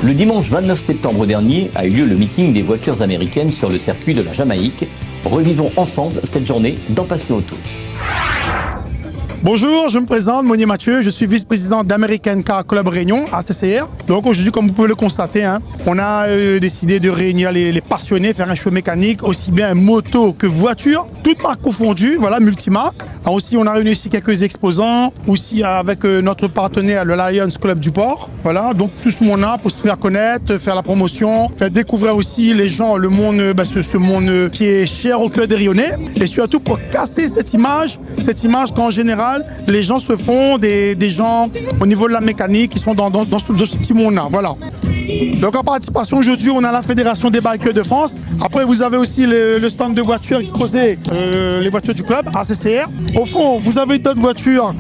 Le dimanche 29 septembre dernier a eu lieu le meeting des voitures américaines sur le circuit de la Jamaïque. Revivons ensemble cette journée dans Passion Auto. Bonjour, je me présente, Monier Mathieu, je suis vice-président d'American Car Club Réunion, ACCR. Donc aujourd'hui, comme vous pouvez le constater, on a décidé de réunir les passionnés, faire un show mécanique, aussi bien moto que voiture, toutes marques confondues, voilà, multimarques. Aussi, on a réuni ici quelques exposants, aussi avec notre partenaire, le Lions Club du Port. Voilà, donc tout ce monde-là pour se faire connaître, faire la promotion, faire découvrir aussi les gens, le monde, ce monde qui est cher au cœur des Rionnais. Et surtout pour casser cette image qu'en général, les gens se font des gens au niveau de la mécanique qui sont dans ce petit monde-là. Voilà. Donc en participation aujourd'hui, on a la Fédération des Bikers de France. Après, vous avez aussi le stand de voitures exposé, les voitures du club, ACCR. Au fond, vous avez d'autres voitures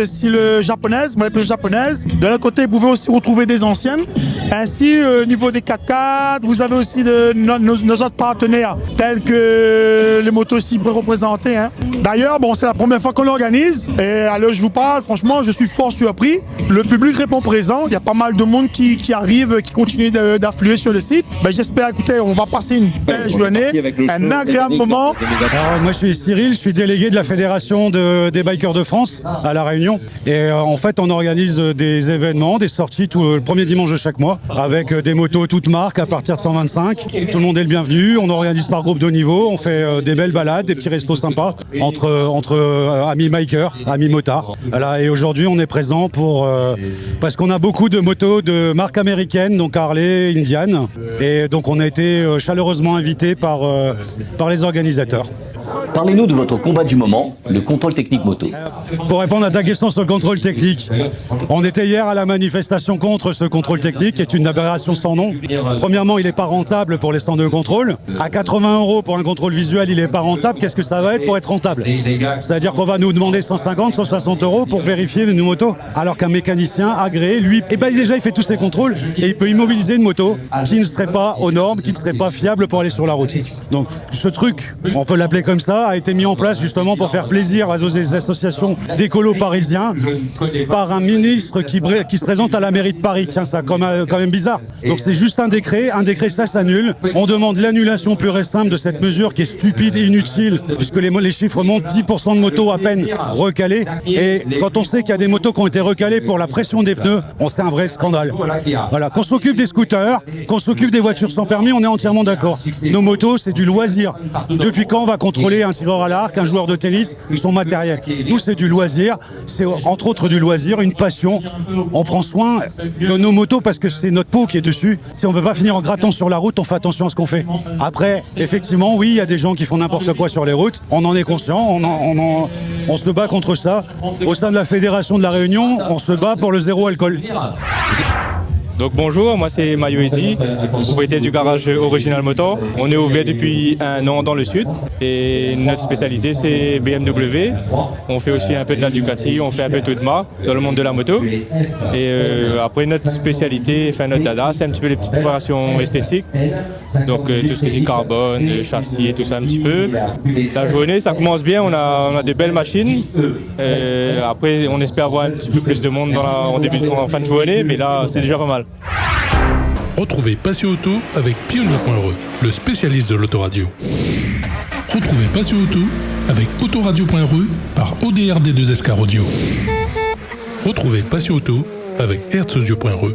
style japonaise, plus japonaise. De l'autre côté, vous pouvez aussi retrouver des anciennes. Ainsi, au niveau des 4x4, vous avez aussi nos autres partenaires, tels que les motos cibles représentées. D'ailleurs, c'est la première fois qu'on l'organise. Et à l'heure où je vous parle, franchement, je suis fort surpris. Le public répond présent. Il y a pas mal de monde qui arrive, qui continue d'affluer sur le site. J'espère, écoutez, on va passer une belle journée, un agréable moment. Alors, moi, je suis Cyril, je suis délégué de la Fédération des Bikers de France à La Réunion. Et en fait, on organise des événements, des sorties le premier dimanche de chaque mois, avec des motos toutes marques à partir de 125. Tout le monde est le bienvenu. On organise par groupe de niveau. On fait des belles balades, des petits restos sympas entre amis bikers, amis motards. Voilà, et aujourd'hui, on est présent parce qu'on a beaucoup de motos de marques américaines, donc Harley, Indian. Et donc, on a été chaleureusement invités par les organisateurs. Parlez-nous de votre combat du moment, le contrôle technique moto. Pour répondre à ta question sur le contrôle technique, on était hier à la manifestation contre ce contrôle technique, qui est une aberration sans nom. Premièrement, il n'est pas rentable pour les centres de contrôle. À 80 € pour un contrôle visuel, il n'est pas rentable. Qu'est-ce que ça va être pour être rentable? C'est-à-dire qu'on va nous demander 150, 160 € pour vérifier une moto, alors qu'un mécanicien agréé, lui, déjà il fait tous ses contrôles et il peut immobiliser une moto qui ne serait pas aux normes, qui ne serait pas fiable pour aller sur la route. Donc ce truc, on peut l'appeler comme ça, a été mis en place justement pour faire plaisir aux associations d'écolos parisiens par un ministre qui se présente à la mairie de Paris. Tiens, ça quand même bizarre. Donc c'est juste un décret ça s'annule. On demande l'annulation pure et simple de cette mesure qui est stupide et inutile, puisque les chiffres montent, 10% de motos à peine recalées. Et quand on sait qu'il y a des motos qui ont été recalées pour la pression des pneus, c'est un vrai scandale. Voilà, qu'on s'occupe des scooters, qu'on s'occupe des voitures sans permis, on est entièrement d'accord. Nos motos, c'est du loisir. Depuis quand on va contrôler un tireur à l'arc, un joueur de tennis, son matériel? Nous, c'est du loisir, c'est entre autres du loisir, une passion. On prend soin de nos motos parce que c'est notre peau qui est dessus. Si on ne veut pas finir en grattant sur la route, on fait attention à ce qu'on fait. Après, effectivement, oui, il y a des gens qui font n'importe quoi sur les routes. On en est conscient, on se bat contre ça. Au sein de la Fédération de la Réunion, on se bat pour le zéro alcool. Donc bonjour, moi c'est Mayo Eddy, propriétaire du garage Original Motor. On est ouvert depuis 1 an dans le sud et notre spécialité c'est BMW. On fait aussi un peu de la Ducati, on fait un peu tout de marque dans le monde de la moto. Et après notre spécialité, notre dada, c'est un petit peu les petites préparations esthétiques. Donc tout ce qui est carbone, châssis et tout ça un petit peu. La journée ça commence bien, on a de belles machines. Après on espère avoir un petit peu plus de monde en fin de journée, mais là c'est déjà pas mal. Retrouvez Passion Auto avec Pionnier.re, le spécialiste de l'autoradio. Retrouvez Passion Auto avec Autoradio.re par ODRD2SK Audio. Retrouvez Passion Auto avec Herzaudio.re.